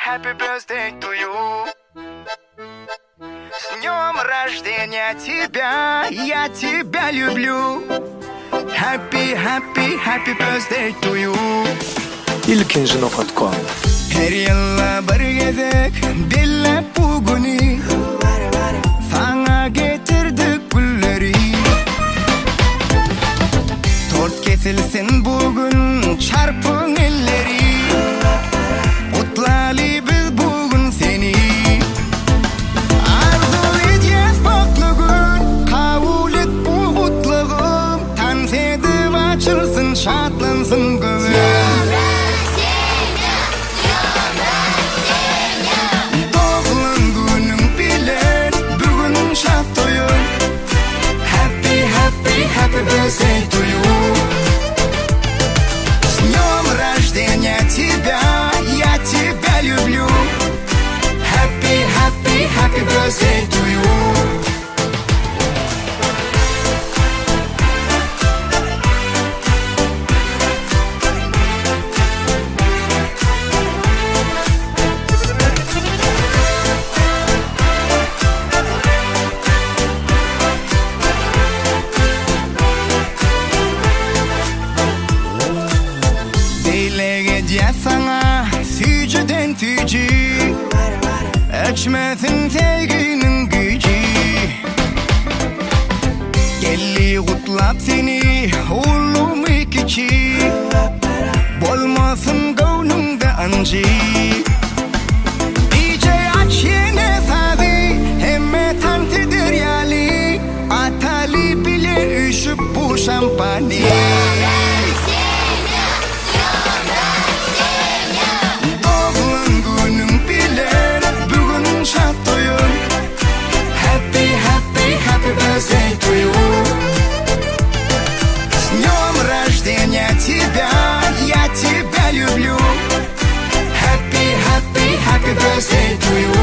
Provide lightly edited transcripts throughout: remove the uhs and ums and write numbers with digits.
happy birthday to you. С днем рождения тебя, я тебя люблю. Happy, happy, happy birthday to you. İlkinci nokta.com. Her yılla bir gezek, dille bugünü. Sana getirdik gülleri. Tort kesilsin bugün, çarpın elleri. Kutlalı biz bugün seni. Arzu edeceğiz baklı gün, kabul et bu kutluğum. Tan sedip açılsın, şatlansın gözüm. Happy birthday to you. С днем рождения тебя, я тебя люблю. Happy, happy, happy birthday to you. Sana sücüden tücü Ölçmesin sevginin gücü. Gelli kutlap seni oğlum ikici. Bolmasın gönlümde ancı. DJ aç yine sabi Hemme tantıdır yali. Atali bile üşüp bu şampani. Happy birthday to you. С днем рождения тебя, я тебя люблю. Happy, happy, happy birthday to you.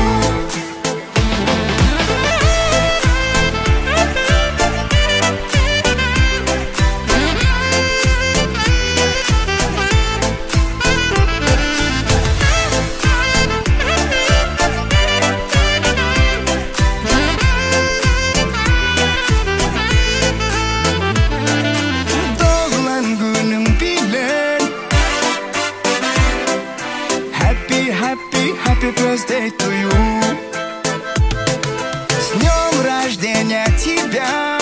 Happy birthday to you. С днем рождения тебя.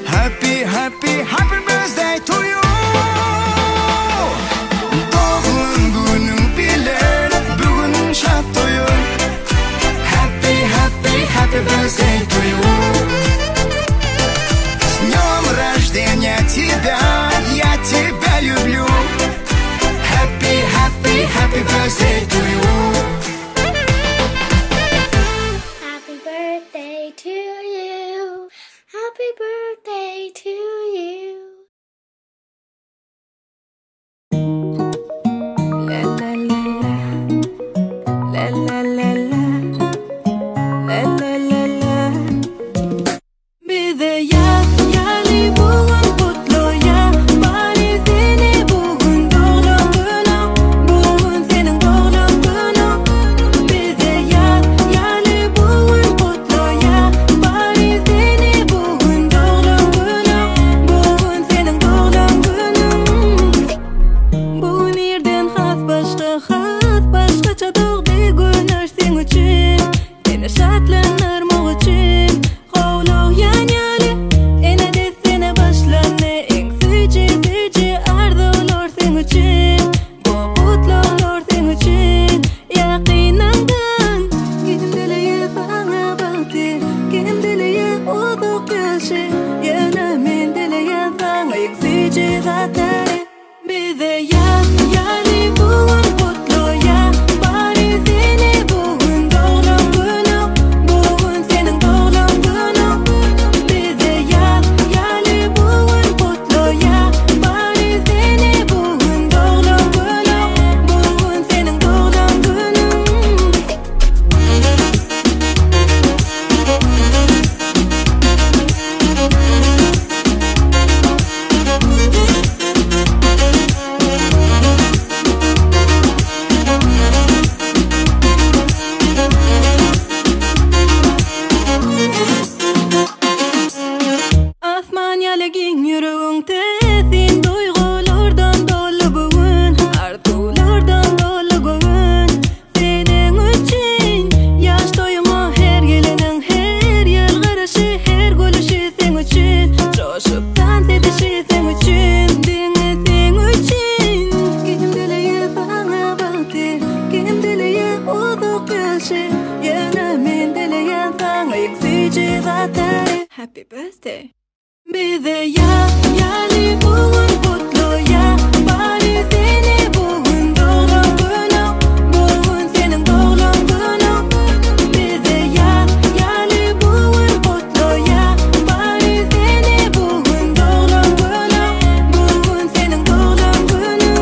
Happy, happy, happy birthday to you. Doğum günün bilen bugün şat oyun. Happy, happy, happy birthday to you. С днем рождения тебя, я тебя люблю. Happy, happy, happy birthday to you. Happy birthday to you. Happy birthday to you. La la la la. La la la la. La la la la. Bize yani bugün kutlu ya. Bari seni bugün doğum günün. Bugün senin doğum günün. Bize yani bugün kutlu ya. Bari seni bugün doğum günün. Bugün senin doğum günün. Bugün yerden has başkaça doğdu günler sen için. Seni şatlanırmak için. Kovluq yanyali ene de sene başlandı. En süci arzular sen için. Bu kutlular sen için. Yakinandan kim dileye sana baktı. Kim dileye uzak gelşi. Yana men dileye sana en süci zaten. Bize yani bugün kutlu ya. Bari seni bugün doğum günün. Bugün 是也难免的泪眼放而自己把它 Happy birthday Bidaya yani bugün kutlu ya bari seni bugün doğum günü bugün senin doğum günü Bidaya yani bugün kutlu ya bari seni bugün doğum günü bugün senin doğum günü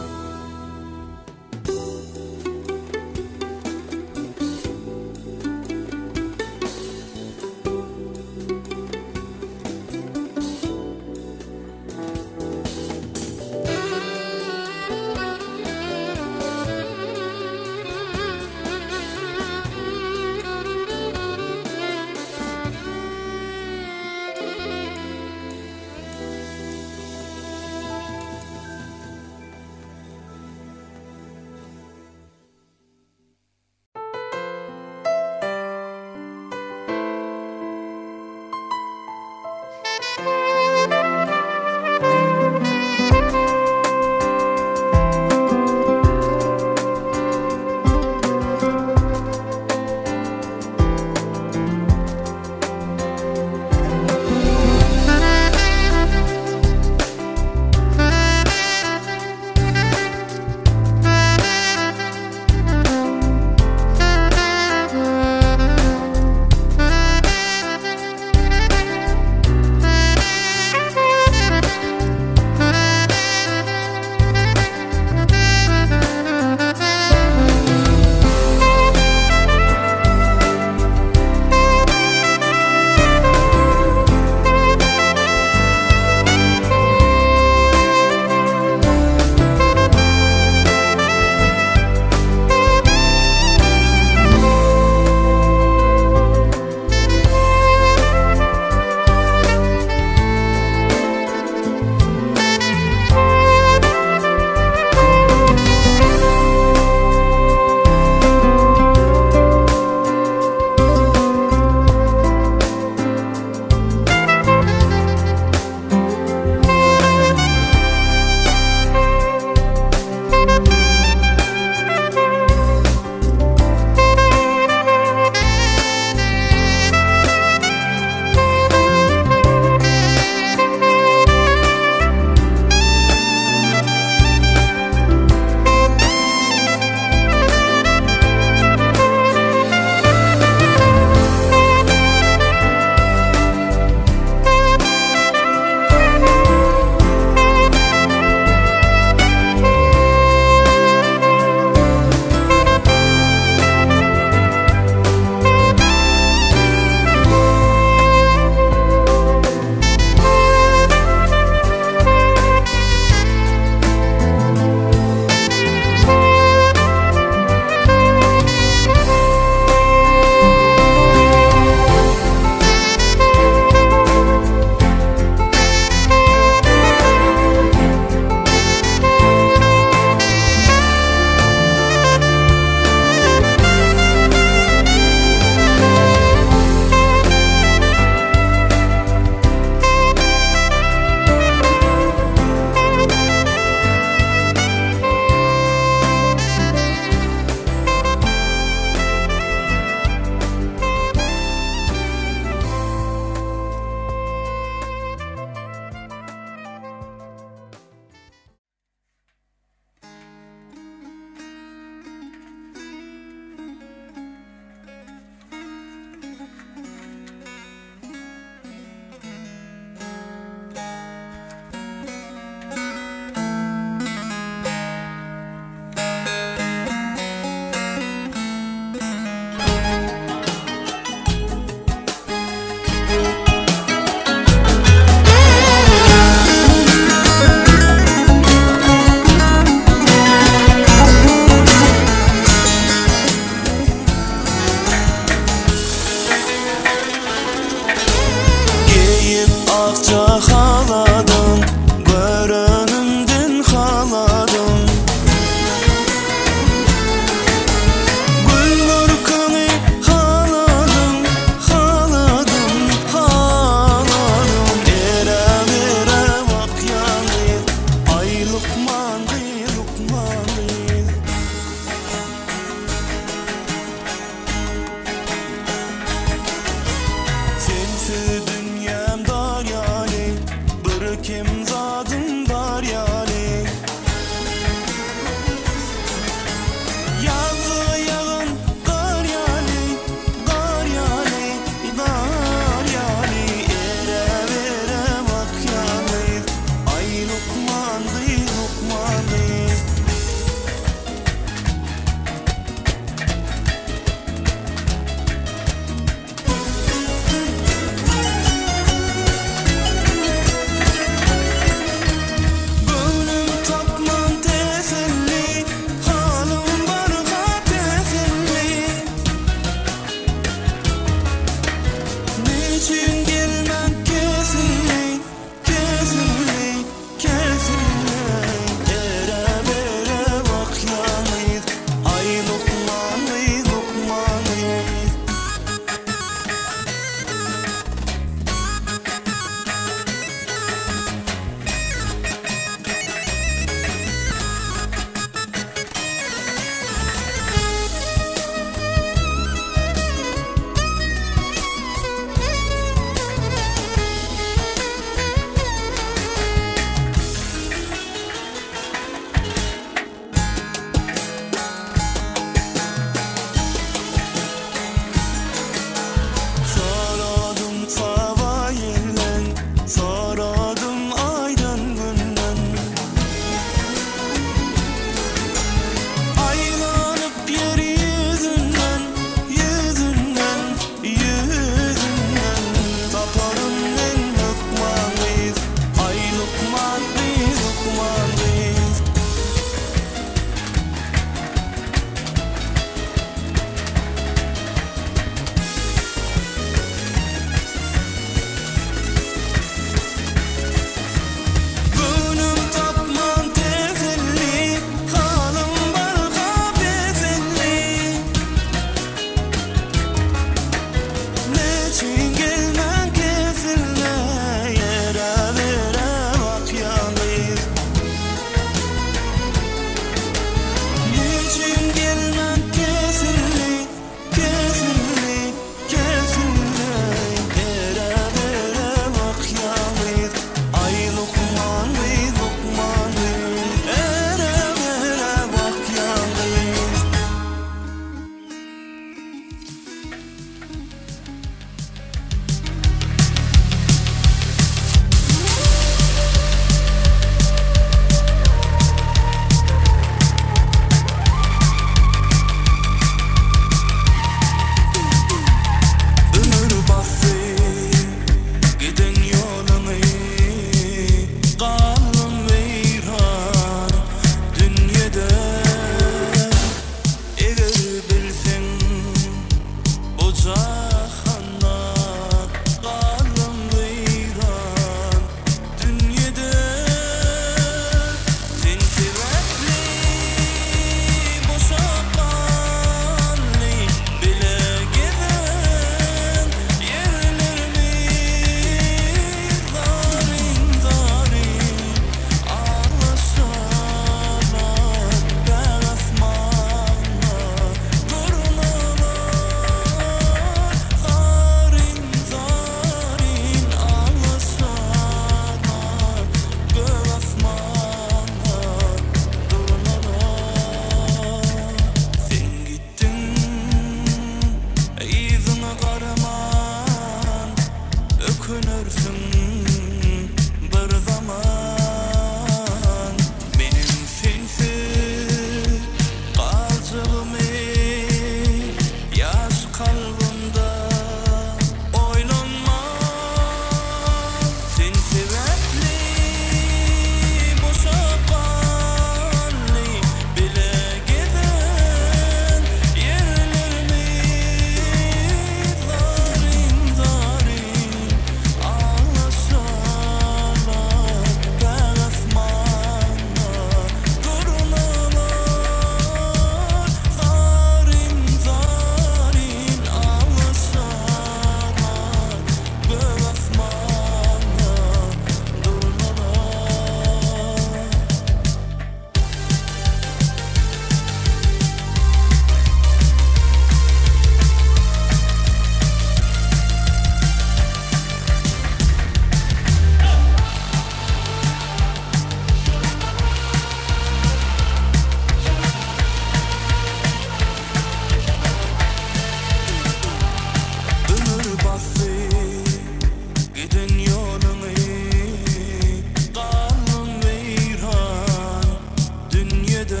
de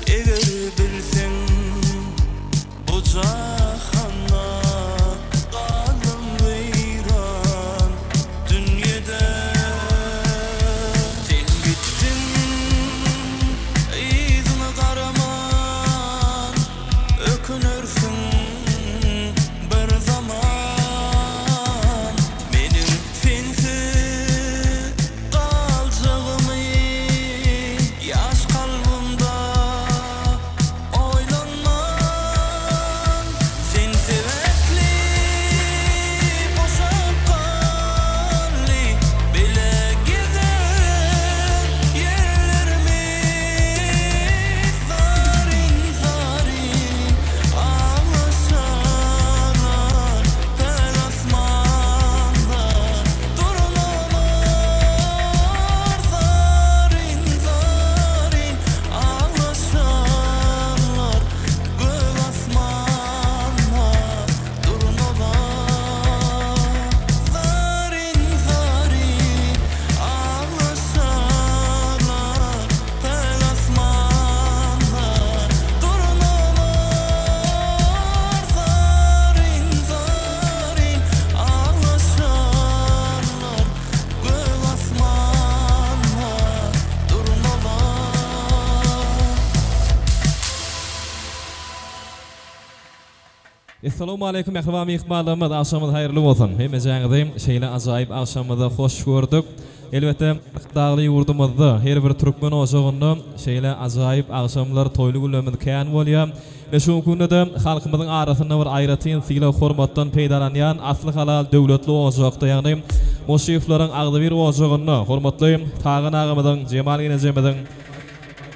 eger bilsen bu cahana qalım veyran dünyada sen gittin izine qaraman ökünürsün bir zaman benim sensiz qalcağımı yaş qalbımda oylanman sen sebepli boşap qalli bile gider yerlerimiz zarin zarin ağlaşalar tel asmanda durulalar zarin zarin ağlaşalar göl asmanda durulalar zarin zarin ağlaşalar tel asmanda durulalar zarin zarin ağlaşalar göl asmanda durulalar. Assalamu alaykum ehvam ihmallarımız akşamınız hayırlı olsun. Hemmeňizi şeýle ajaýyp akşamda hoş gördük. Elbette dağlı yurdumuzda her bir Türkmen ojagyny şeýle ajaýyp akşamlar toýly gülemde kän bolýar. Ve şu günde de halkymyzyň arasynda bir aýratyn sila hormatdan peýdalanýan asly halal döwletli ojagda ýagny Moşiflaryň agdy bir ojagyny hormatly Tağan agamyzyň Jemal Genezemyzyň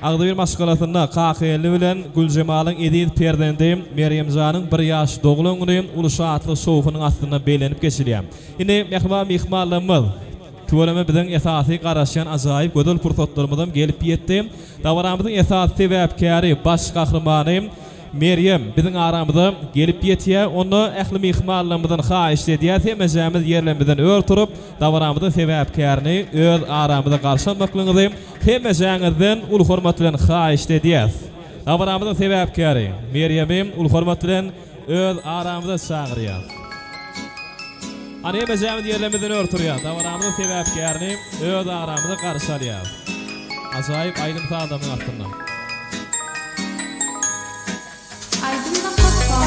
agdy bir maşgalatynda Kakely bilen Güljemalyň edip perdendi Meryem Janyň 1 ýaş dogulagyny uluşatly sowfynyň astynda belenip geçirýär. Indi mehman mihmallarymyz Tuvalama biziň esasy garaşan ajaýyp gödel pursatlarymyzdan gelip ýetdi. Dawaramyzyň esasy sebäpkäri baş gahrymany Meryem biziň aramyzda gelip ýetýär. Onu ähli mihmallarymyzdan haýyş edýär. Hemmeňiz ýerlerimizden ör turup dawaramyzyň sebäpkärini öz aramyzda garşylamaklygyny hemmeňizden ul hormat bilen haýyş edýär. Dawaramyzyň sebäpkäri Meryemim ul hormat bilen öz aramyzda çagyrýar. Ani hemmeňiz ýerlerimizden ör turýar. Dawaramyzyň sebäpkärini öz aramyzda garşylýar. Ajaýyp aýdym adamyň astynda. Aydın'da Fatma.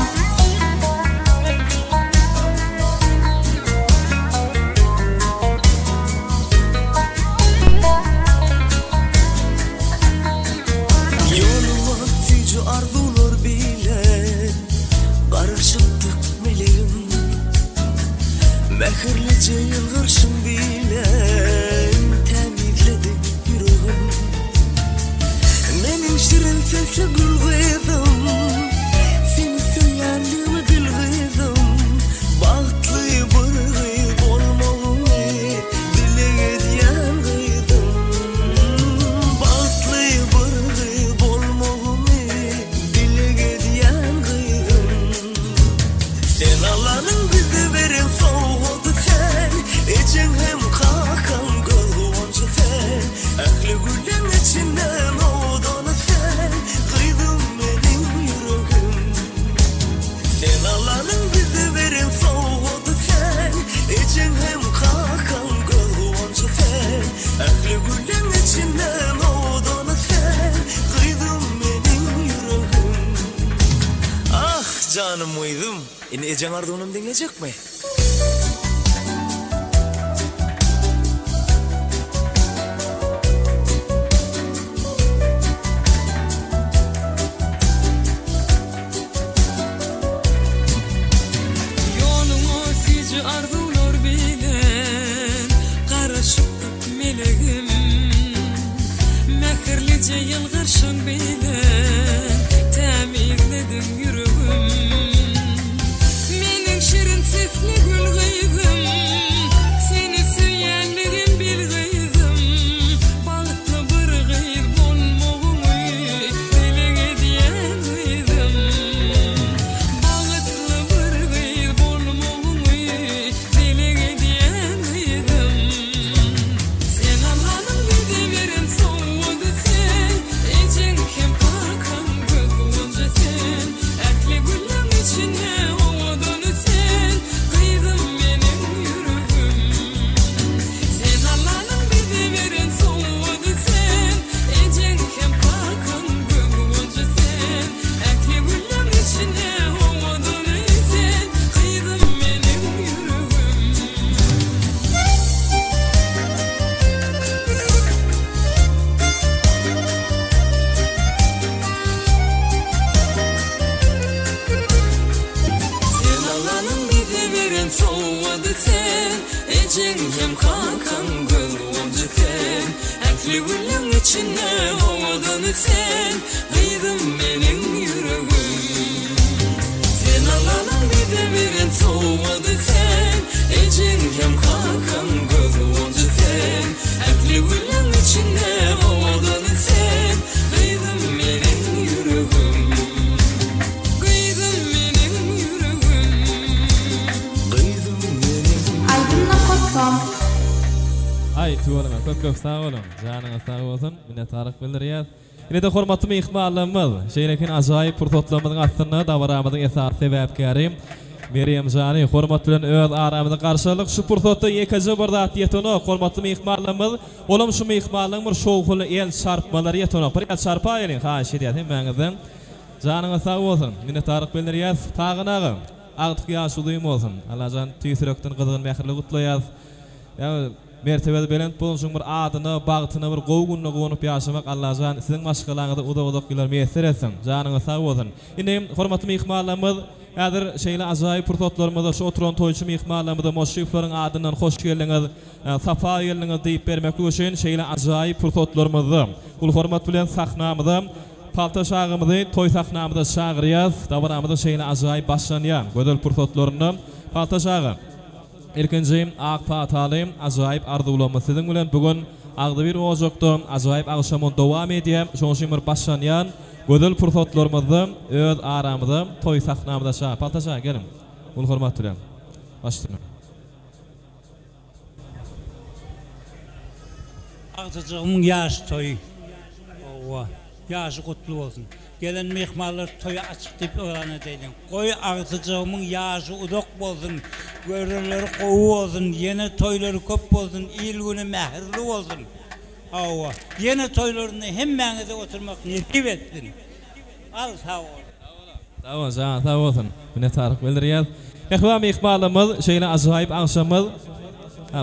Yoluma tücü arzular bile barışıktık meleğim Mehirlice yılgırşın bile temizledim yüreğim Menin şirin sesle gül kıydım Seni söylendiğimi gül kıydım Bahtlı bir kıyıp olmağımı dile ediyen kıydım Bahtlı bir kıyıp olmağımı dile ediyen kıydım Sen Allah'ın bize veren soğudu sen Ecen hem kakan kılgıvancı sen Ehli gülden içinden oğdanı sen Kıydın benim yüreğim Sen Allah'ın bize veren soğudu sen Ecen hem kakan kılgıvancı sen Ehli gülden içinden oğdanı sen Kıydın benim yüreğim Ah canım uyudum Yine Ecen Ardon'um dinleyecek mi? Yoluma sizce arzular bilen Qarışıktık meleğim Mehirlice yılgırşın bilen Temizledim yüreğim Menin şirin sesli gül kıydım Seni söyleyenlerin bil kıydım Balıklı bir kıyıp olmağımı dile ediyen kıydım Balıklı bir kıyıp olmağımı dile ediyen kıydım Sen Allah'ın bize veren soğudu sen gülün içinde oğudun sen Kıydım benim yüreğim Sen alanın bir demirin soğudu sen Ecingem kalkam gözü oldu sen Hepli gülün içinde oğudun sen Kıydım benim yüreğim Kıydım benim yüreğim Kıydım benim Aydınla.com Ay tuvalama köp sağ olun. Canına sağ olsun. Minnettarlyk bildirýär. Ine de hormatly mehmanlarymyz, şeýlekin ajaýyp purtotlamyň aslynda dawaramyzyň esas sebäpkäri Meryem Jany hormat bilen öz aramyzda garşylyk şu purtotda ýekeje bir zat ýetoni hormatly mehmanlarymyz, olam şu mehmanlaryň bir şowguly el şarpmalary ýetoni. Bir el şarpaýyň haýyş edýär hemmäňizden. Janyňa sağ bolsun. Minnettarlyk bildirýär. Tagynagy agtyk ýaşulym bolsun. Allahan tüýsürekden gyzygyny mähirli gutlaýar. Ya mertebede belent bolsun bir adyny, bagtyny bir gowgunly gowunyp ýaşamak Allahan siziň maşgalaňyzda uda-uda gylar meýser etsin. Janyňa sag bolsun. Indi hormatly mehmanlarymyz, häzir şeýle ajaýyp purtotlarymyzda şu oturan toýçy mehmanlarymyzda moşyiflaryň adynyň hoş geldiňiz, safa geldiňiz diýip bermek üçin şeýle ajaýyp purtotlarymyzda ul hormat bilen sahnamyzda palta şagymyzy toý sahnamyzda şagyrýas, dawaramyzda şeýle ajaýyp başlanýar. Gödel purtotlaryny palta şagy Erkenjim ak patalym ajaýyp arzuwlama siziň bilen bugün agdy bir ojokda ajaýyp agşamyň dowam edýär. Şoň üçin bir başlanýan gödel pursatlarymyzda öz aramyzda toý sahnamyzda şa paltaşa gelin. Ul hormat bilen başlaýar. Agdyjygymyň ýaş toý. Owa, ýaşy gutly bolsun. Gelen mehmanlar toya açık dip öğrene deylen. Koy agdyjygymyň ýaşy udak bolsun. Görürleri gowy bolsun. Yeni toylary köp bolsun. İl güni mähirli bolsun. Awa. Yeni toylaryny hemmäňize oturmak nasip etsin. Al sağ ol. Sağ olsun. Minnettarlyk bildirýär. Mehman mehmanlarymyz şeýle ajaýyp agşamyz.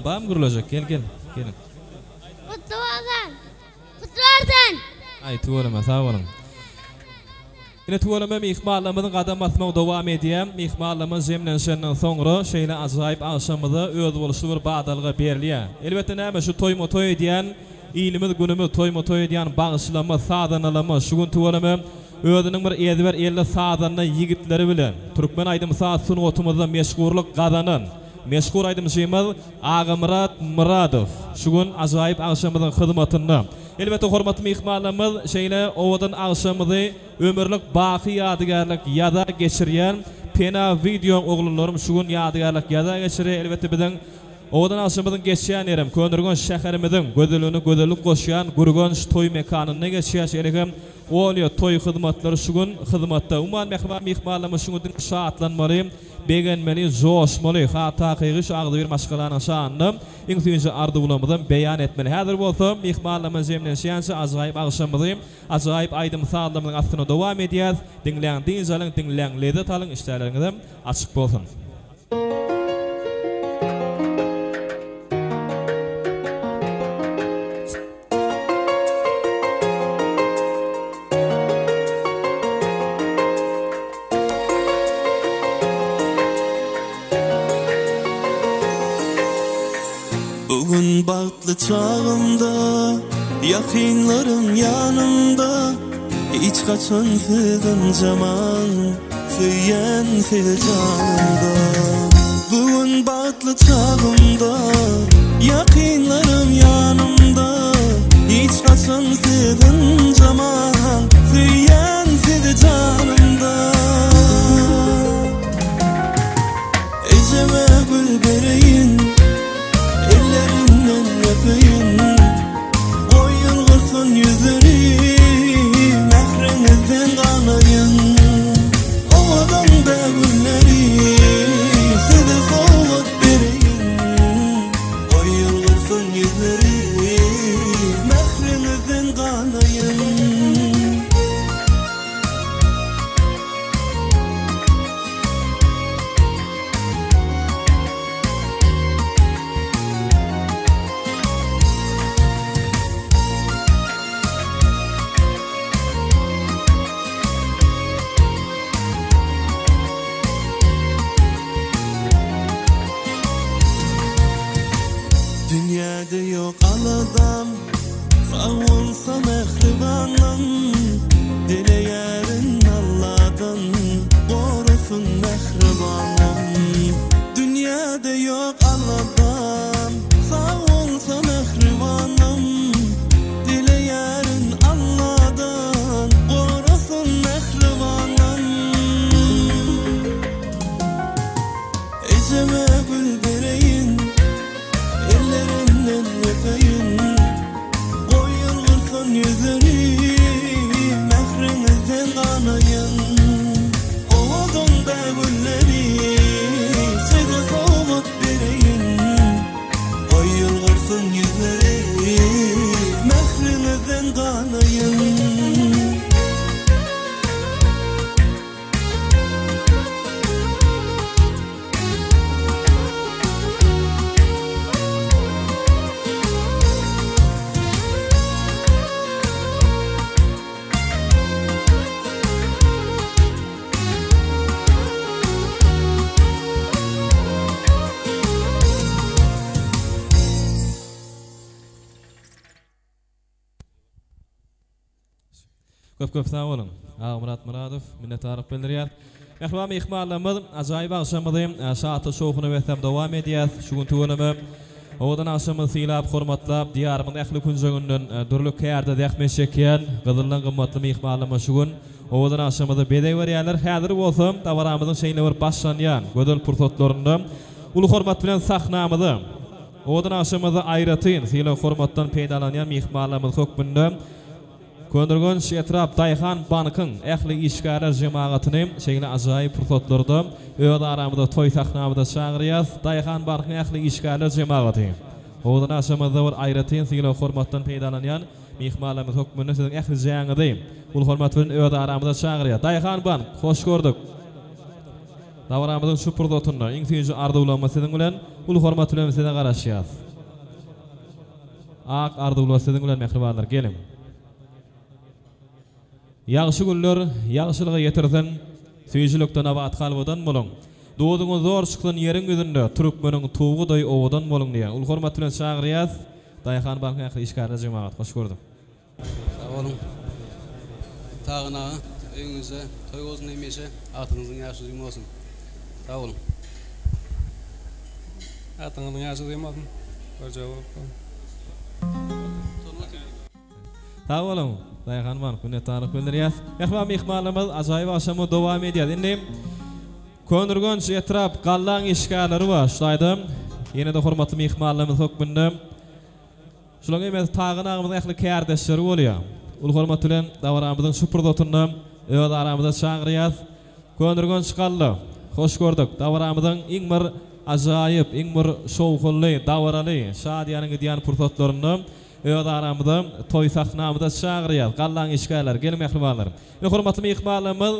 Bam gurulajak. Gelin. Kutlu olsun. Ay tuwalama sağ olun. Ine tuwalama mehmanlarymyzyň gadam basmagy dowam edýär. Mehmanlarymyz jemlenşenden soňra şeýle ajaýyp agşamyzda öz boluşy bir badalga berilýär. Elbetde näme şu toýma toý edýän, ilimiz günümiz toýma toý edýän bagyşlama, sadanalama, şu gün tuwalama özüniň bir eziber elle sadanyny yigitleri bilen Türkmen aýdym saat suny otumyzda meşgurlyk gazanan. Meşgur aýdym şeýmez Agamrat Muradow. Şu gün ajaýyp agşamyzyň hyzmatynda. Elbetde hormatly mehmanlarymyz şeýle owadan agşamyzy ömürlük baky ýadygarlyk ýada geçirýän pena video oglanlarym şu gün ýadygarlyk ýada geçirýär. Elbetde biziň owadan agşamyzyň geçýän ýerim Könürgön şäherimiziň gödelini goşýan Gurgonç toý mekanyna geçýär. Şeýle Olýa toý hyzmatlary şu gün hyzmatda. Umman mehmanlarymyz şu gün şatlanmaly, begenmeli, joşmaly, hata kygy şu agdy bir maşgalanyň şanyny iň süýünçi arzuwlamydan beýan etmeli. Häzir bolsa mehmanlarymyz jemlenýänse ajaýyp agşamyzy, ajaýyp aýdym saatlamyň astyna dowam edýär. Dinleýän dinjalyň, dinleýän lezzet alyň, işleriniňizde açyk bolsun. Bugün bagtly çağımda, yakınlarım yanımda, hiç kaçan sizin zaman, süyen siz canımda. Bugün bagtly çağımda, yakınlarım yanımda, hiç kaçan sizin zaman, süyen siz canımda. Eceme gül bereyin, ellerinden öpeyim, koyun kırsın yüzleri, mehrinizden kanayın. Ovadan da gülleri, size soğuk vereyim, koyun kırsın yüzleri, mehrinizden kanayın. Köp sağ olun. Murat Muradov minnetdarlyk bildirýär. Mehriban ihmallarymyz ajaýyp agşamyzdym. Saata şowuny wetdem dowam edýär. Şugun tuğulamy owadan aşamyz silap hormatlap diýarymyň ähli kunjagyndan dürlük kärde dähmeşekýän gyzyllan gymmatly ihmallarymyz şugun owadan aşamyzda bedey berýärler. Häzir bolsam tawaramyzyň şeýle bir başlanýan gödel pursatlarynda ulu hormat bilen sahnamyzy owadan aşamyzda aýratyn silap hormatdan peýdalanýan ihmallarymyz hökmünde Kondurgun Şetrap Dayhan Bankyň ähli işgärler jemagatyny şeýle ajaýyp pursatlarda öýde aramyda toý sahnamyda çagyrýar. Dayhan Bankyň ähli işgärler jemagaty. Owadan aşamyzda bir aýratyn şeýle hormatdan peýdalanýan mehmanlarymyz hökmünde siziň ähli jaňydy. Ul hormat bilen öýde aramyda çagyrýar. Dayhan Bank, hoş gördük. Dawaramyzyň şu pursatynda iň süýji arzuwlama siziň bilen ul hormat bilen size garaşýar. Ak arzuwlama siziň bilen mehribanlar gelin. Ýagşy günler ýagşylyga ýetirsen, süýjülükden abat halwadan boluň. Doýduňyz zor çykdan ýeriň ýüzünde türkmeniň tuğuday owadan boluň diýär. Ul hormat bilen çagyrýar. Dayhan Bank ähli işgärler jemaat hoş gördüm. Sağ olun. Tağına öňüňize toý bolsun emeşe, atyňyzyň ýaşy bolsun. Sağ olun. Atyňyzyň ýaşy bolsun. Bir jogap. Sağ olun. Dayhan Bank minnetdarlyk bildirýär. Mehriban mehmanlarymyz ajaýyp aşamy dowam edýär. Indi Kondurgun Şetrap Gallan işgärleri başlaýdy. Ýene de hormatly mehmanlarymyz hökmünde şulaň emes taýgynagymyz ähli kärdeşleri bolýar. Ul hormat bilen dawaramyzyň şupurdatynda öýde aramyzda çagyrýar. Kondurgun şykally. Hoş gördük. Dawaramyzyň iň bir ajaýyp, iň bir şowgully, dawaraly, şadýanyň edýän pursatlaryny öýde aramyzda toý sahnamyda çagyrýar. Gallan işgärler, gelin mehribanlar. Hormatly mehmanlarymyz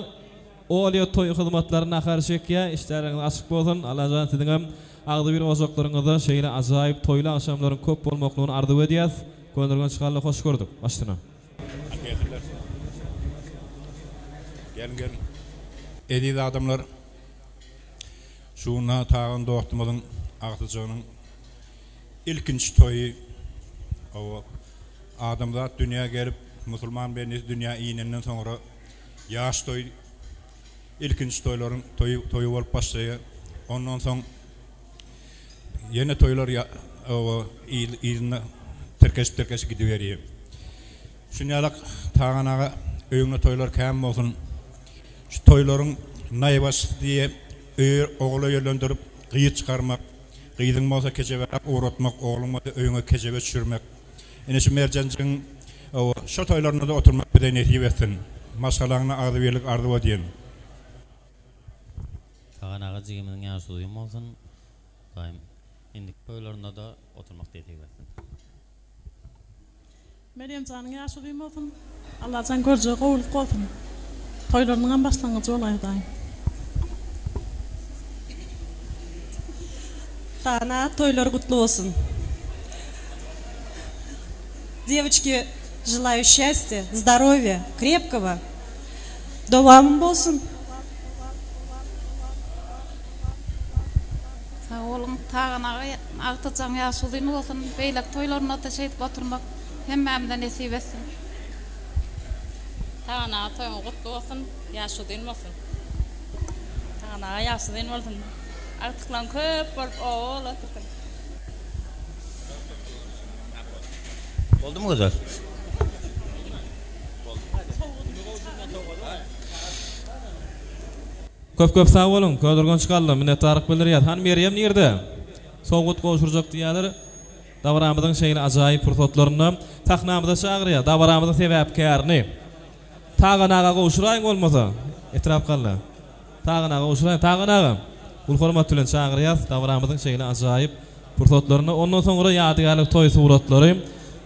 Olya toy hyzmatlaryna garşykya işleriňiz açyk bolsun. Allah siziň hem agdy bir ozaklaryňyzda şeýle ajaýyp toýly akşamlaryň köp bolmaklygyny arzuw edýäs. Kondurgun şykally hoş gördük. Başdyna. Gelin. Edýär adamlar şuna taýan doýtmyň agtyjynyň ilkinji toýy o adamlar dünýä gelip musulman beni dünýä iýnenden soňra ýaş toý ilkinji toýlaryň toýy bolup başlaýar. Ondan soň ýene toýlar o iýne terkeş gidiberýär. Şunýalyk taýanaga öýüňe toýlar käm bolsun. Şu toýlaryň naýbaş diýe ogly ýölendirip gyýy çykarmak, gyýdyň bolsa keje berip uğratmak, ogluňa öýüňe kejebe çürmek. Ene şu merjançyň o şu toýlarynda oturmak bilen ýetibetsin. Maşgalaňyna agdyberlik arzuw edýän. Taýanaga jigimiň ýaşy bolsun. Daim indik toýlarynda da oturmak ýetibetsin. Meryem janyň ýaşy bolsun. Allah jan görje gowul bolsun. Toýlarynyň başlangyjy bolaýar daim. Tana toйлар кутлу болсын. Девочки, желаю счастья, здоровья, крепкого. Довам болсын. Sağ olun, tağınağı artıcan yaşılığın olsun, beylek toylarına da şeyip oturmak hemmemden nesip etsin. Tağınağı toyun kutlu olsun, yaşılığın olsun. Tağınağı yaşılığın olsun. Artıklan köp bolup oğul otursun. Oldu mu güzel? Köp sağ olun. Kondurgun şykally minnetdarlyk bildirýär. Han Meryem nerede? Sowgat goşurjak diýerler. Dawaramyzyň şeýle ajaýyp pursatlaryny tahnamyda çagyrýar. Dawaramyzyň sebäpkärni. Taýanaga goşuraýyn bolmasa, etrap galy. Taýanaga goşuraýyn, taýanaga. Ul hormat bilen çagyrýar. Dawaramyzyň şeýle ajaýyp pursatlaryny ondan soňra ýadygärlik toý suratlary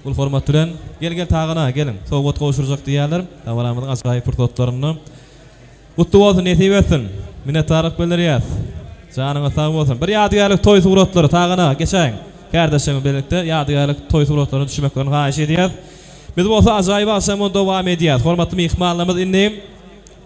ul hormat bilen gel taýanaga gelin. Sowgat goşurjak diýerler. Dawaramyzyň ajaýyp pursatlaryny Kutlu bolsun, nesip etsin. Minnetdarlyk bildirýär. Janyňa sag bolsun. Bir ýadygärlik toý suratlary taýana geçäň. Kardeşim birlikde ýadygärlik toý suratlaryny düşmeklerini gaýş edýär. Biz bolsa ajaýyp aşamy dowam edýär. Hormatly mehmanlarymyz indi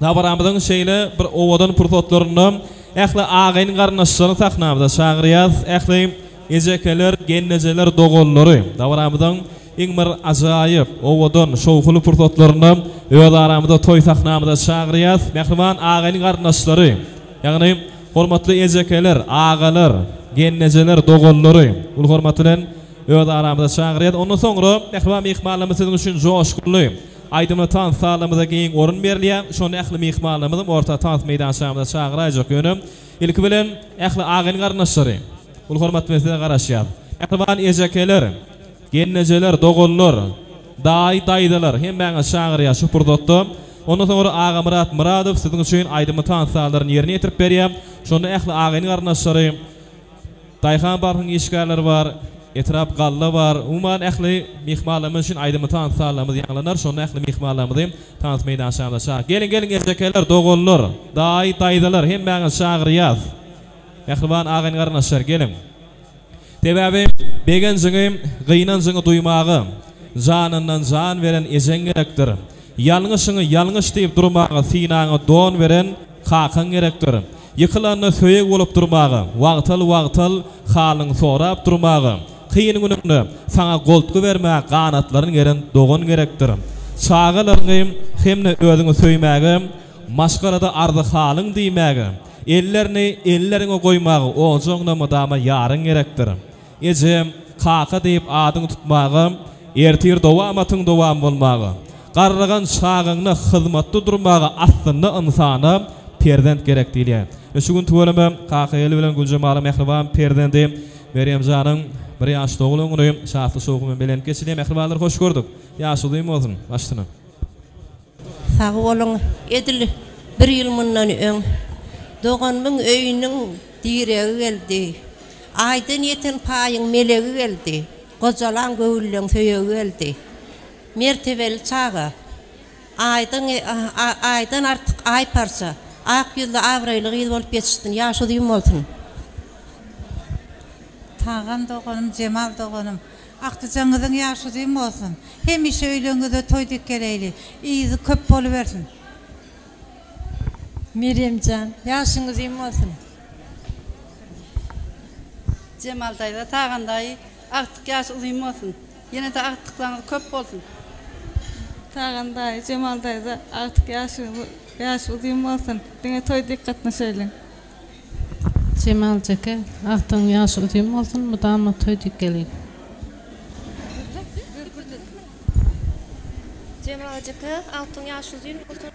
dawaramyzyň şeýle bir owadan pursatlaryny ähli agyň garnaşlaryny sahnamyda çagyrýar. Ähli ejekeler, gennejeler, dogallary dawaramyzyň İngmir ajaýyp owodon şowkulu pursatlaryny öz aramyda toy sahnamyda çagyrýas. Mehriban aganyň garnaşlary, ýagny hormatly ejekeler, agalar, gennejeler, dogollary ul hormat bilen öz aramyda çagyrýar. Ondan soňra mehriban mehmanlarymyz siziň üçin joşkuly aýdymly tans salamyza giň orun berilýär. Şonu ähli mehmanlarymyň orta tans meýdançamyza çagyrajak ýönüm. İlki bilen ähli aganyň garnaşlary ul hormat bilen size garaşýar. Mehriban ejekeler, gennejeler, dogollar, daydalar hem bana çagyrýar şu purdotda. Ondan soňra Ağa Murat Muradow siziň üçin aýdymly tans salaryny ýerine ýetirip berýär. Şonu ähli aganyň garnaşlary, Dayhan barhyň işgärleri bar, etrap galla bar. Uman ähli mehmanlarymyz üçin aýdymly tans salaryny ýanglanar. Şonu ähli mehmanlarymyzy tans meýdançamyza çağır. Gelin ejekeler, dogollar, daydalar hem bana çagyrýar. Mehriban aganyň garnaşlary gelin. Tebebi begenziňi, gynanzyňy duýmagy, janyndan jan beren ejen gerekdir. Ýalňyşyňy ýalňyş diýip durmagy, sinaňy don beren hakyň gerekdir. Ýykylanyny söýek bolup durmagy, wagtal halyň sorap durmagy, kyn günüňde saňa goltgy bermäk, ganatlaryň geren dogan gerekdir. Çağalaryny hemne özüňi söýmägi, maşgarada ardy halyň diýmägi, ellerine koymağı, o zoňda mudama yarın gerektir. Ejem kaka deyip adyny tutmagy, ertir dowamatyň dowam bolmagy, garragan çağyňy hyzmatda durmagy aslynda insana perdent gerek diýilýär. Şu gün tuwalama kaka eli bilen Güljemal mehriban perdendi berýän janyň bir ýaşly ogluny şahly soğumy bilen geçilýär. Mehribanlar hoş gördük. Ýaşly bolsun başlyna. Sag bolun edil bir ýyl mundan öň Doğanmın öyünün diregi geldi. Aydın yeten payın melegi geldi. Kocalan göğülün söyegi geldi. Mertebeli çağı. Aydın artık ay parça. Ak yılda avraylı gıyıl olup geçiştin. Yaşı duyum olsun. Tağan doğanım, Cemal doğanım. Aktıcanızın yaşı duyum olsun. Hem iş öylüğünüzü toyduk geleyli. İyizi köp bolu versin. Meryemcan, yaşınız iyi olsun. Cemal dayı da Tağan dayı artık yaş uzun olsun. Yine de artıklarınız köp olsun. Tağan dayı, Cemal dayı da artık yaş uzun olsun. Dine toy dikkatini söyleyin. Cemal Ceke, artık yaş uzun olsun. Mudama toy dikkelin. Cemal Ceke, artık yaş uzun olsun.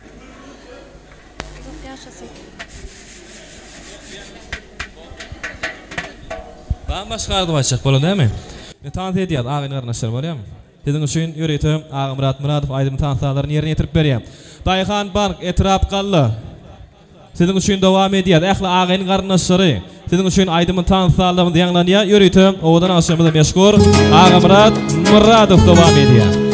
Yaşasın. Ben başkardım açık bolu değil mi? Tans ediyat ağayın garnaşlar bolýarmy? Siziň üçin ýöretim Ağa Murat Muradow aýdym tans salaryny ýerine ýetirip berýär. Dayhan Bark etrap galla. Siziň üçin dowam ediyat ähli ağayın garnaşlary. Siziň üçin aýdym tans salaryny ýanglanýar. Ýöretim owadan aşamyda meşgul Ağa Murat Muradow dowam edýär.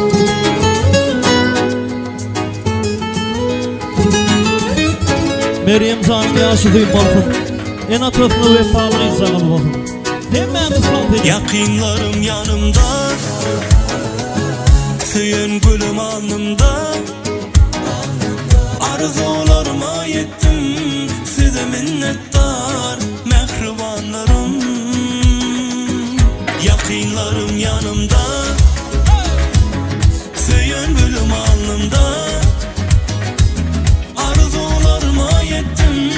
Meryemcan yaşı duyup olsun. En atasını ve pahalı insanı olsun. Hemen ıslat edin. Yakınlarım yanımda, söyün gülüm alnımda. Arzularıma yettim, size minnettar mehribanlarım. Yakınlarım yanımda, söyün gülüm alnımda. Arzularıma yettim,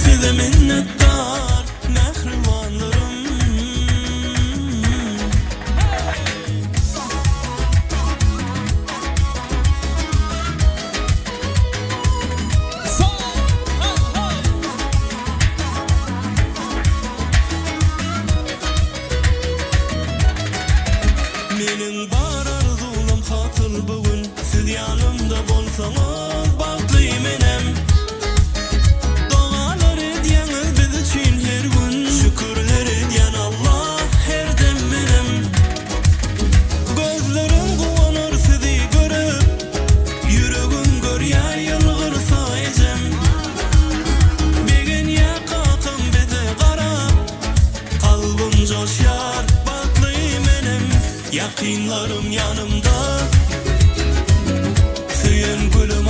size minnettar mehribanlarım. Menin bar arzulam hatıl bugün, siz yanımda bolsaňyz bagtly menem. Dogalar edýäňiz biz üçin her gün, şükürler edýän Allah her dem menem. Gözlerim guwanar sizi görüp, yüregim görýär ýylgyrsa ejem. Begen ýakakym bize garap, kalbim joşýar bagtly menem. Yakınlarım yanımda, söyün gülüm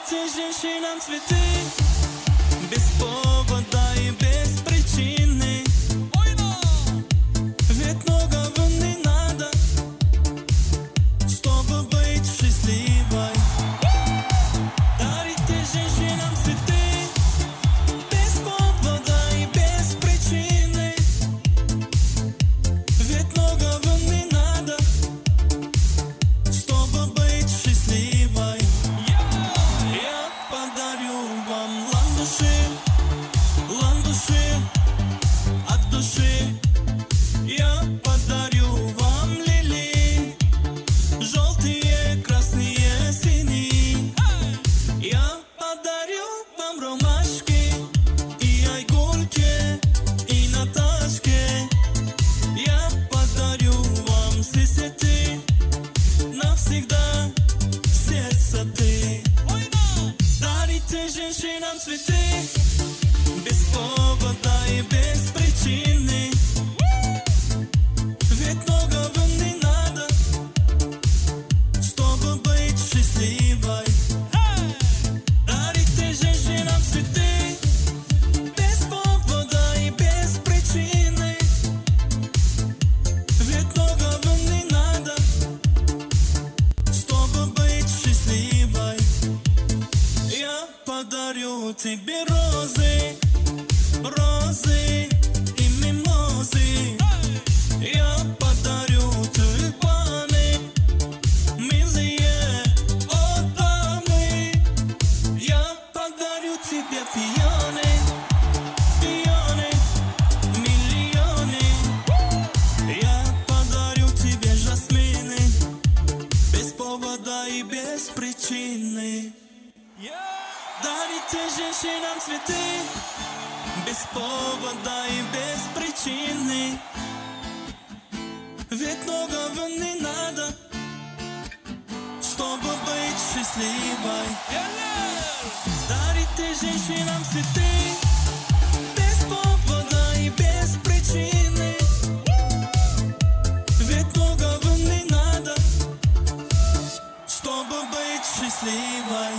Дарите женщинам цветы без повода и без причины. Ведь многого не надо, чтобы быть счастливой. Дарите женщинам цветы без повода и без причины. Ведь многого не надо, чтобы быть счастливой. Я подарю вам ландыши, ландыши от души. Я подарю вам лилии, желтые, красные, синие. Я подарю вам ромашки и айгульки, и Наташки. Я подарю вам сисеты навсегда, все сады. Дарите женщинам цветы без повода и без причины. Ведь многого не надо, чтобы быть счастливой. Дарите женщинам цветы без повода и без причины. Ведь многого не надо, чтобы быть счастливой. Я подарю тебе розы, розы и мимозы. Я подарю тюльпаны, милые дамы. Я подарю тебе пионы, пионы, миллионы. Я подарю тебе жасмины без повода и без причины. Дарите женщинам цветы без повода и без причины. Ведь многого не надо, чтобы быть счастливой. Дарите женщинам цветы без повода и без причины. Ведь многого не надо, чтобы быть счастливой.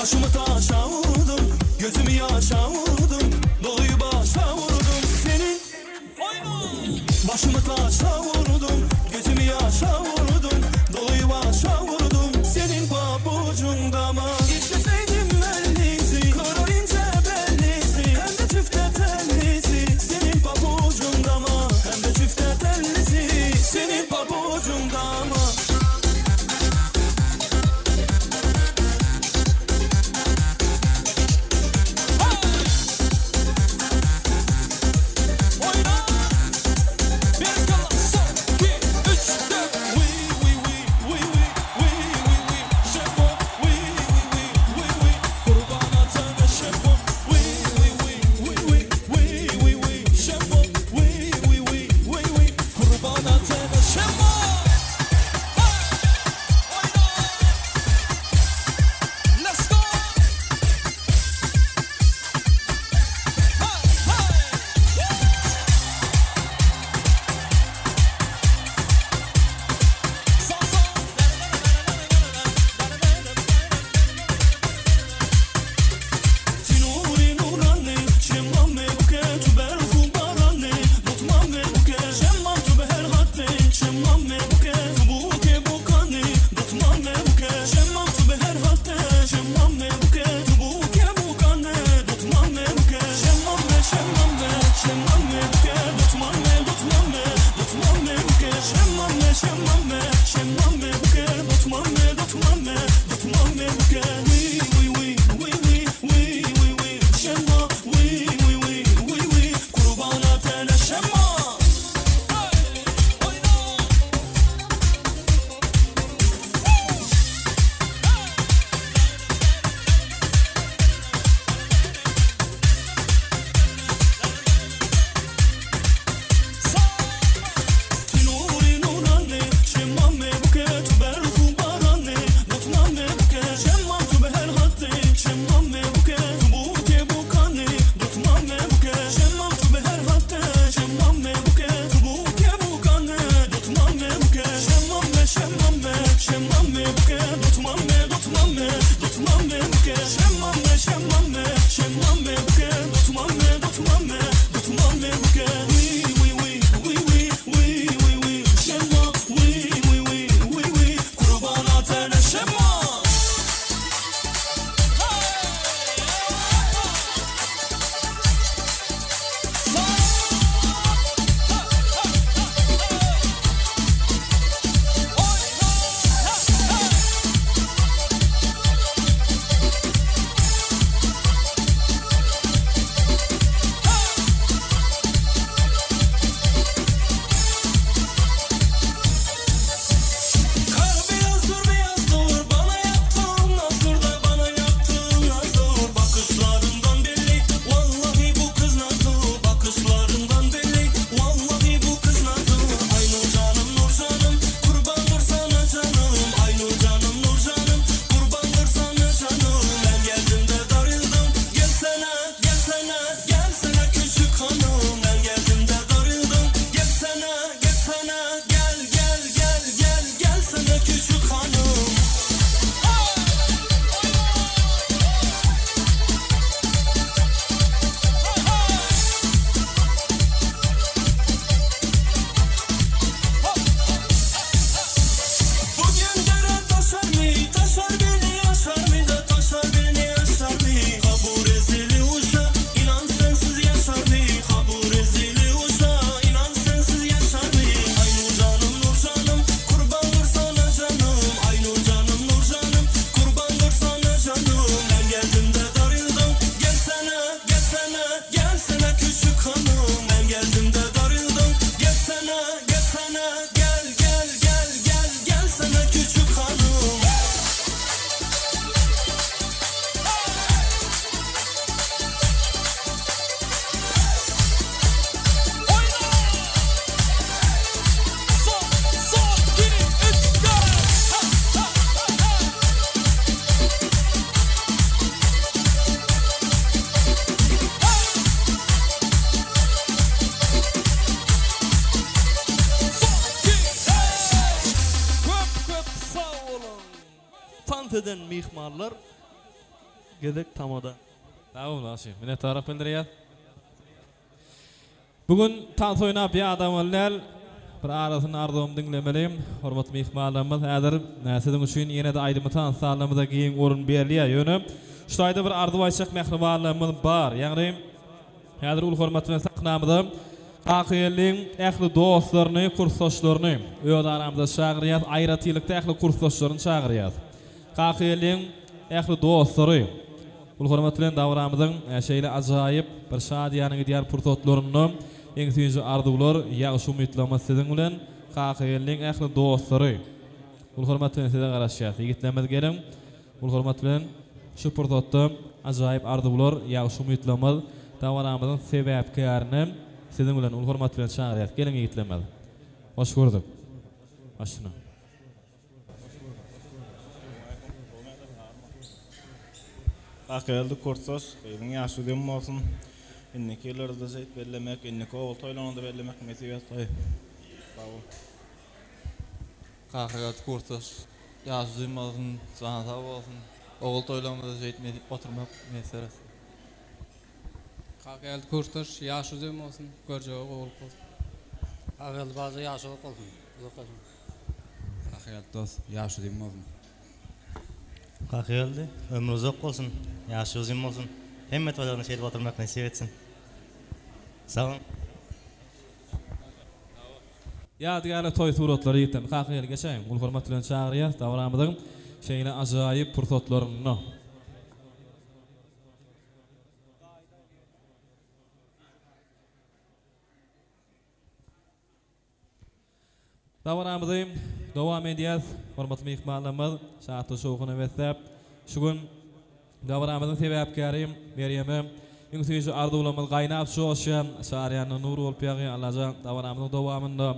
Başımı taşa vurdum, gözümü yaşa vurdum, doluyu başa vurdum senin. Başımı taşa vurdum, gözümü yaşa vurdum, doluyu başa vurdum senin pabucunda mı? İsteseydim ellisi, kara ince bellisi, hem de çifte tellisi senin pabucunda mı? Hem de çifte tellisi senin pabucunda mı? Tanteden mihmarlar Gedek tamada. Tamam Aşim. Mine taraf bildirýär. Bugün tans oynap bir adam olar. Bir arasyny arzuwym dinlemeliyim. Hormatly mehmanlarymyz, häzir sizin üçin ýene de aýdymy tans sallamyda giň orun berýär. Ýöne şu aýda bir arzuw aýşak mehribanlygymyz bar. Ýagny häzir ul hormatly saknamyda Aqylyň ähli dostlaryny, kursdaşlaryny öz aramyzda çagyrýar, aýratylykda ähli kursdaşlaryny çagyrýar. Aqylyň ähli dostlary ul hormatly dawramyzyň şeýle ajaýyp bir şadýanyň diýär pursatlaryny eň süýji arzuwlar ýagşy umytlamak sizin bilen Aqylyň ähli dostlary ul hormatly size garaşýar. Ýigitlerimiz gelin ul hormatly şu pursatda ajaýyp arzuwlar ýagşy umytlamak dawramyzyň sebäpkärini sizin bilen ul hormat bilen çağırýar. Gelin ýigitlerimiz. Hoş gördük. Başına. Aqyly kursdaş, benim ýaşadym bolsun. Inneki ýyllarda zeýt bellemek, inneki owul toýlananda bellemek mesibet toy. Sağol. Aqyly kursdaş, ýaşadym bolsun, sağ bolsun. Owul toýlananda zeýt oturmak meseles. Aqyly kursdaş, ýaşadym bolsun, görjegi owul bolsun. Aqyly baza ýaşaly bolsun, uzak bolsun. Aqyly dost, ýaşadym bolsun. Aqyly ömrü uzak bolsun, ýaşadym bolsun. Hemme toýlaryny şeýle oturmak nasip etsin. Sağ olun. Ýadygary toý suratlary ýetem. Aqyly geçeň. Ul hormat bilen çagyrýar. Dawramyzyň şeýle ajaýyp pursatlaryny. Dawramyzy dowam edýär. Hormatly mehmanlarymyz, saat şowguny beslep, şu gün dawramyzyň sebäpkäri Meryemem, iň süýji arzuwlarymyz gaýnap şoşýan, Saryany nur bolup ýagy Allaha dawramyzyň dowamynda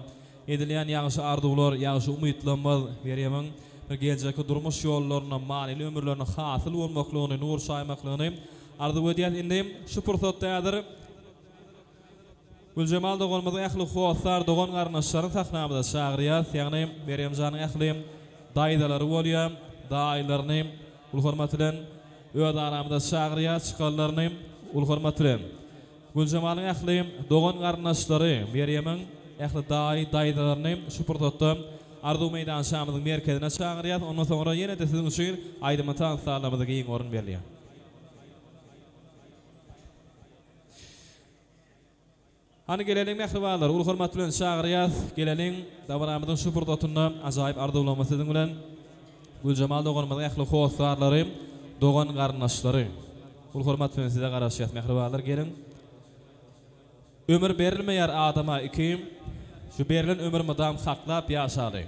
edilýän ýagşy arzuwlar, ýagşy umytlarymyz Meryemem bir geljekde durmuş ýollaryna, manyly ömürlerine hasyl bolmaklygyny, nur şaýmaklygyny arzuw edýär. Indi şu pursatdaýdyr. Güljemal dogolmazy ähli howsar dogon garnaşlaryny saknamyda çagyrýar. Ýagny Meryemjanyň ähli daýdalary bolýar, daýlaryny ul hormat bilen öz aramyda çagyrýar, çykanlaryny ul hormat bilen. Güljemalyň ähli dogon garnaşlary Meryemiň ähli daýdalaryny şu pursatda arzuw meýdan şamynyň merkezine çagyrýar. Ondan soňra ýene de sizin üçin aýdymy tans sallamyda giň orun berilýär. Hani gelelim mehribanlar, ul hormat bilen çagyrýar. Gelelim dawramyzyň şu pursatynda ajaýyp arzuwlama sizin bilen Güljemal dogonyň ähli howsarlary, dogon garnaşlary ul hormat bilen size garaşýar mehribanlar. Gelin. Ömür berilmeýär adama iki, şu berilen ömür mydam saklap ýaşary.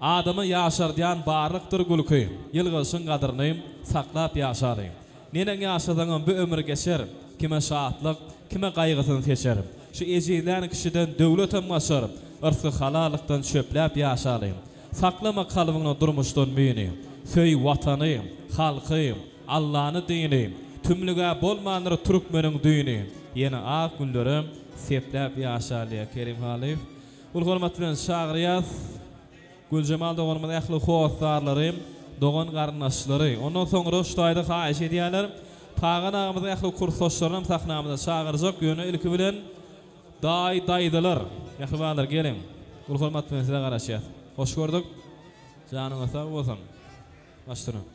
Adamy ýaşardýan barlykdyr gülki, ýylgyşyň gadyryny saklap ýaşary. Nene ýaşadyňam bu ömür geçer, kime şatlyk, kime gaýgysyny seçer. Şu ejilen kişiden döwletem maşar, ırsy halalykdan çöplep ýaşary. Saklama kalbyny durmuşdan müýini, söý watany, halky, Allah'ny dini, tümlüge bolmandyr türkmeniň düýni. Ýene ak günlerim seplep ýaşarly Kerim Halif. Ul hormat bilen çagyrýar. Güljemal dogonyň ähli howsarlary, dogon garnaşlary. Ondan soňra şu taýda haýyş edýärler. Pagan agymyň ähli kursdaşlaryny sahnamyda çagyrjak ýöne ilki bilen daýdalar. Mehribanlar gelin. Ul hormat bilen size garaşýar. Hoş gördük. Janyňyz sag bolsun. Başdyryň.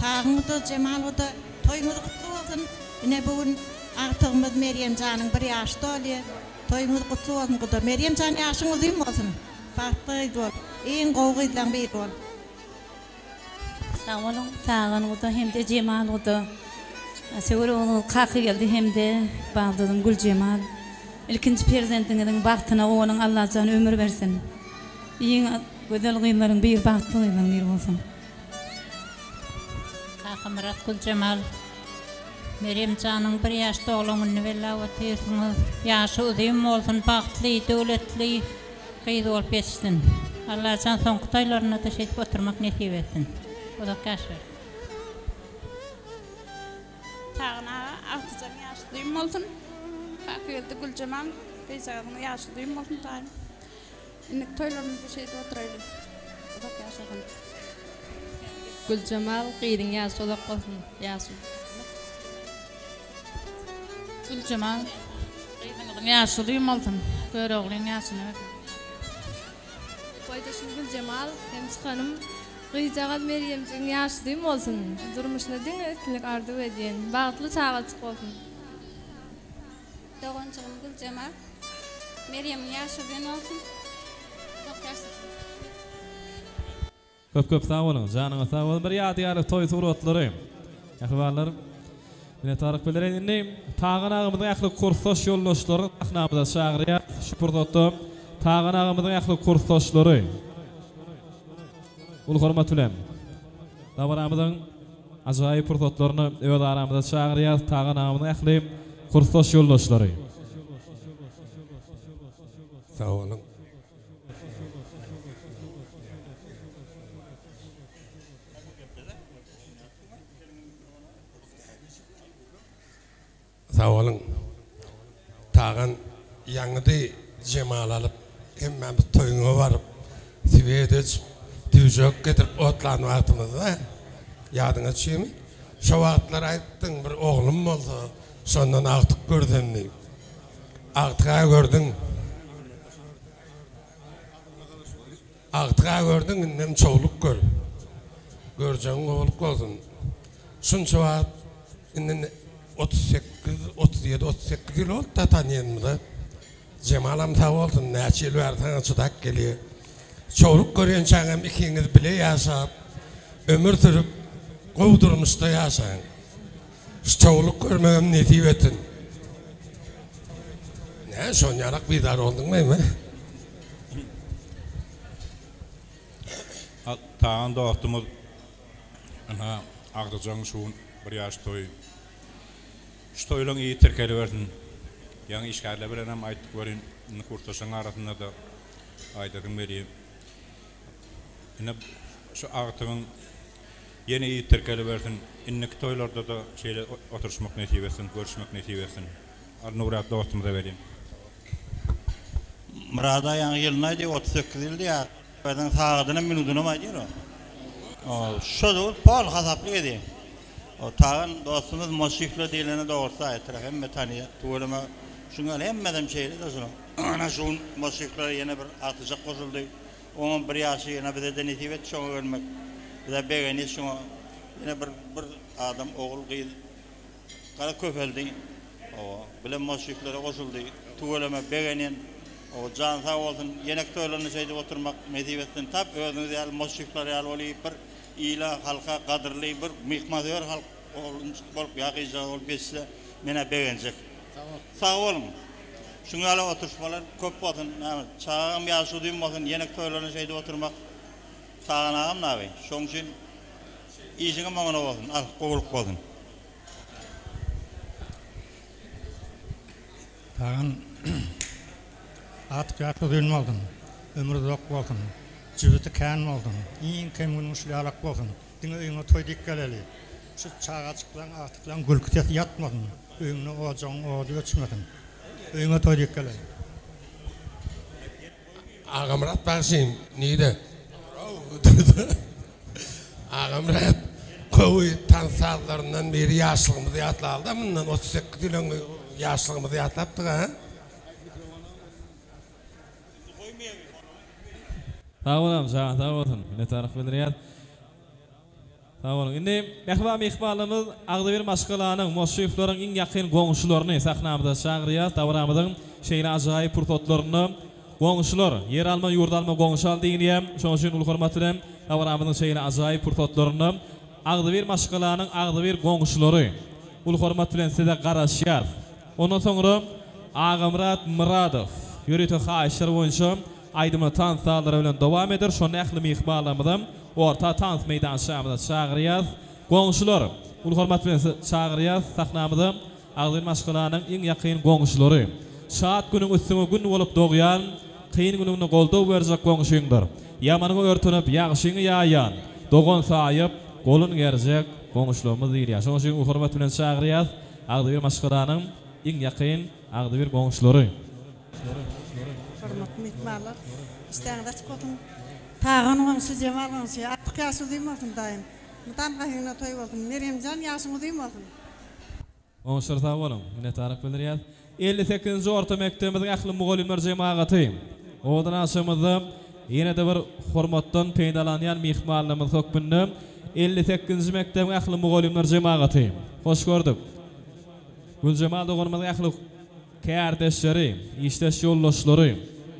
Tağımda Cemal'da toyumuz kutlu olsun. Yine bugün artığımız Meryemcan'ın bir yaşta oluyor. Toyumuz kutlu olsun. Meryemcan yaşınız iyi mi olsun? Bahtıydı ol. En kovguyla bir ol. Sağ olun. Tağımda hem de Cemal'da. Sever onu kakı geldi hem de bağladım Gül Cemal. İlkinci prezidentinin bahtına onun Allah canı ömür versin. İyi güzel gıyımların bir bahtı gıyımların bir olsun. Murat Gül Cemal, Meryemcan'ın bir yaşta oğlumun vella ve teyzimiz yaşı uzun olsun, baktlı, devletli, kıydı olup yetişsin. Allah can son kutaylarına da şeyip oturmak nasip etsin. O da kaşır. Tağına artıcan yaşlıyım olsun. Kakıyıldı Gül Cemal, teyzağının yaşlıyım olsun tarih. İndik toylarına da şeyip oturayım. O da kaşırın. Gülcemal Qeydin ýaşy olak bolsun. Ýaşy. Gülcemal Qeydin ýaşy bolsun. Göregliň ýaşyny. Koydaşym Gülcemal hem hanım Gıйjagaz Meryemciň ýaşy bolsun. Durmuşyna diň etlik ardy edýän. Bagtly çağaç bolsun. Doğançığım Gülcemal Meryem'in ýaşy bolsun. Çok ýaşasyn. Köp sağ olun. Janyňa sağ bolun. Bir ýadygar toý suratlary. Ýa-da mine Tarık bilerendim. Tağan ağamyzyň ýakly kursaş ýoldaşlary ahnamyda şagyrýar. Şupurdotda Tağan ağamyzyň ýakly kursaşlary. Ul hormat bilen. Dawaramyzyň ajaýyp pursatlaryny öz aramyzda şagyrýar. Tağan ağamyzyň ýakly kursaş ýoldaşlary. Sağ olun. Sağ olun. Tağan ýaňydy Cemal alıp hemmemiz toýuna baryp Siwedec düjök getirip otlanyp atymyzda ýadyňa çymy? Şo wagtlar aýtdyň bir oglum bolsa, şondan agtyk gördenni. Agtyga gördüň. Agtyga gördüň, nem çoğluk gör. Görjeň bolup bolsun. Şunça wagt inden 37-38 yıl oldu da tanıyanımda. Cemalam sağ olsun, näçe yıl versen çıdak geliyor. Çoğluk görýän çaňam ikiniz bile ýaşap, ömür sürüp, gowdurmuşda ýaşaň. Şu çoğluk görmegem netip ettin. Ne, şonyarak bidar oldun mı? Tağan dostumuz Agdajaň şuun bir ýaş toý. Şu toýlaryň iyi terkeli bersin. Ýa-ni işgärle bilen hem aýtyp berin, kurtaşyň arasynda da aýdyrym berýär. Ine şu agtyň ýene iyi terkeli bersin. Innik toýlarda da şeýle oturuşmak netip etsin, görüşmek netip etsin. Arnurat dostumyza berýär. Murada ýaňy ýylyna 38 ýyldy ýa. Badan sağdyna minutyna maýdyr o. Şo da pol hasaply edi. O tağın dostumuz moşikle diýilene dogry aýtdyr. Hemme tanýar. Tuğulama şuňa hemmeden şeýle de şunu. Ana şu moşikler ýene bir atyjak goşuldy. Oňa bir ýaşy ýene bir de netibet şoňa görmek. Bize begeni şoňa ýene bir adam ogul gyýdy. Gara köpeldi. O bilen moşiklere goşuldy. Tuğulama begenin o can sağ olsun yenek toýlaryny şeýde oturmak medibetden tap özüňiz ýaly moşikler ýaly bolyp bir ila halka kadrly bir mihmanýar halk bolup ýa-da bolup geçse mene begenjek. Sağ olun. Şuňa ýaly oturuşmalar köp bolsun. Çağım ýaşudyň bolsun yenek toýlaryny şeýde oturmak taýanagam naby. Şoň üçin işiňe maňa bolsun. Al gowulup bolsun. Tağan Atyk ýaşadyň boldun, ömür zok bolsun, jübüti kän boldun, iň kemgünmüşli alak bolsun, diňe öňe toýdyk geleli. Şu çağaçyklan, atyklan gülkütet ýatmadyn, öňüne ojaň ody öçmedin, öňe toýdyk geleli. Agamrat başym, nide? Agamrat, gowy tansallaryndan beri ýaşlygymyzy ýatlaldy, mundan 38 ýylyň ýaşlygymyzy ýatlapdy ha? Sağ olun, sağ olun. Ne taraf bildirýär? Sağ olun. Indi mehvam ihbalymyz Agdybir maşgalanyň, moşiflaryň iň ýakyn goňşularyny sahnamyda çagyrýar. Dawramyzyň şeýle ajaýyp pursatlaryny goňşular, yer alma, ýurt alma goňşal diýilýär. Şoň üçin ul hormat bilen dawramyzyň şeýle ajaýyp pursatlaryny Agdybir maşgalanyň Agdybir goňşulary ul hormat bilen size garaşýar. Ondan soňra Agamrat Muradow ýürüti haýşyr boýunça aýdymy tansalary bilen dowam eder. Şo nähli mihmalamydan orta tans meýdanşamyda çagyrýar. Goňşular, ul hormat bilen çagyrýar sahnamyda Agdybir maşgalanyň iň ýakyn goňşulary. Şat günüň üstüne gün bolup dogýan, kyn günüňde goldaw berjek goňşuňdyr. Ýamanyňy örtünip ýagşyňy ýaýan, dogan saýyp golun gerjek goňşularymyz diýilýär. Şoň üçin ul hormat bilen çagyrýar Agdybir maşgalanyň iň ýakyn Agdybir goňşulary. Hormatly mehmanlar, istäňiz açyk bolsun. Tağan oňsy Cemal oňsy, atyk ýaşadyň bolsun daýym. Mutan kahina toy bolsun. Meryemcan yaşyňyz diýim bolsun. On şerta bolun. Mine tarif bildirýär. 58-nji orta mekdebimiň ähli mugallimler jemagaty. Odan aşamyzda ýene de bir hormatdan peýdalanýan mihmanlarymyz hökmünde 58-nji mekdebiň ähli mugallimler jemagaty. Hoş gördük. Güljemal dogurmadyň ähli kärdeşleri, işleş ýoldaşlary,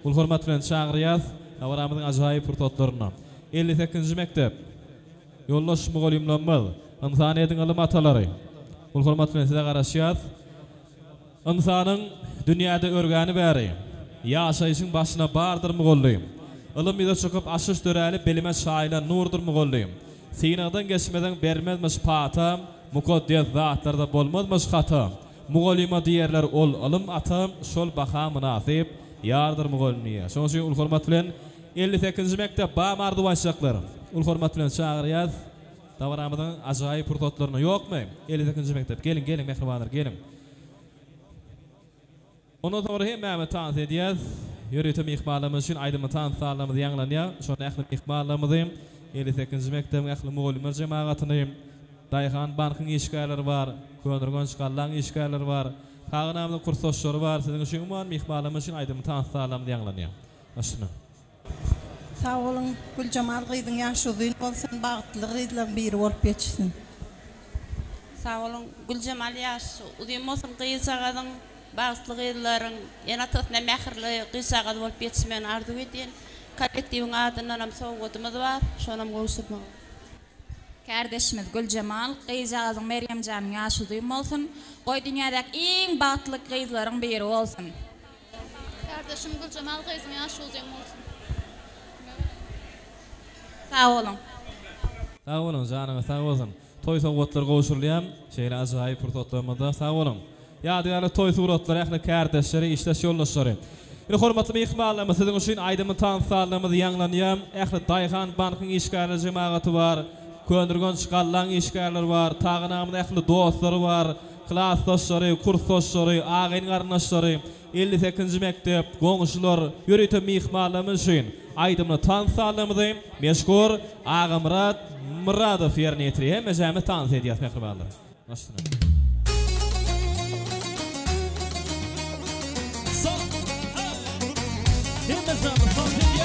bu hormat bilen çagyrýar awramyň ajaýyp purtotlaryna. 58-nji mektep ýoldaş mugallimler, insaniýetiň ilim atalary. Bu hormat bilen size garaşýar. İnsanyň dünýäde örgäni bäri, ýaşaýyşyň başyna bardyr mugallim. Ilim ýyla çykyp aşyş döräli bilime şaýla nurdur mugallim. Sinadan geçmeden bermezmiş pata, mukaddiyet zatlarda bolmazmış hata. Muğallima diýerler ol ilim ata, şol baha münasip ýardyr muğallimiýe. Şoň üçin ul hormat bilen 58-nji mektep ba mardywançaklary. Ul hormat bilen çagyrýar. Dawramyň ajaýyp purtotlaryna ýokmy? 58-nji mektep. Gelin mehribanlar, gelin. Onu sonra hemme tanıt ediyaz. Yöretim ihmalımız için aydımı tanıt sağlamızı yanlanıyor. Şonu ähli ihmalımızı 58-nji mektebin ähli mugallimler jemagatyny Dayhan bankyň işgärleri var, Könürgön şykallan işgärleri var, Tagnamyň kursdaşlary var. Siziň üçin umman ihmalymyz için aydymı tanıt sağlamyzy yanlanıyor. Başyna. Sağ olun, Güljemal gyzyň ýaşudy bolsun, bagtly gyzlar biri bolup geçsin. Sağ olun, Güljemal ýaşudy bolsun, gyzagadyň bagtly gyzlaryň ýene tösne mähirli gyzagady bolup geçmeni arzu edýän kollektiwiň adyndan hem sowgatymyz bar, şonam goýuşdyk. Kardeşimiz Güljemal, gyzagadyň Meryemjanyň ýaşudy bolsun, goý dünýädäki iň bagtly gyzlaryň biri bolsun. Kardeşim Güljemal gyzyň ýaşudy bolsun. Sağ olun. Sağ olun canım, sağ olun. Toy sowgatlar goşurlaýan, şeýle ajaýyp purtotlamada sağ olun. Ýadygarly toy suratlar ähli kärdeşleri, işleş ýoldaşlary. Ýa hormatly mehmanlarymyz, siziň üçin aydymı tanıt sağlamyzy ýanglanýar. Ähli Dayhan bankyň işgärleri jemagaty bar, Könürgön şykallan işgärleri bar, Tagnamyň ähli dostlary bar, klassdaşlary, kursdaşlary, agyň garnaşlary, 58-nji mektep, goňşular, ýöretim mehmanlarymyz üçin aydymyny tanıt sağlamyzy meşgul Agamrat Muradow ýerine ýetirýär. Hemme jäme tanıt edýär mehribanlar. Başyna. Him is on the fucking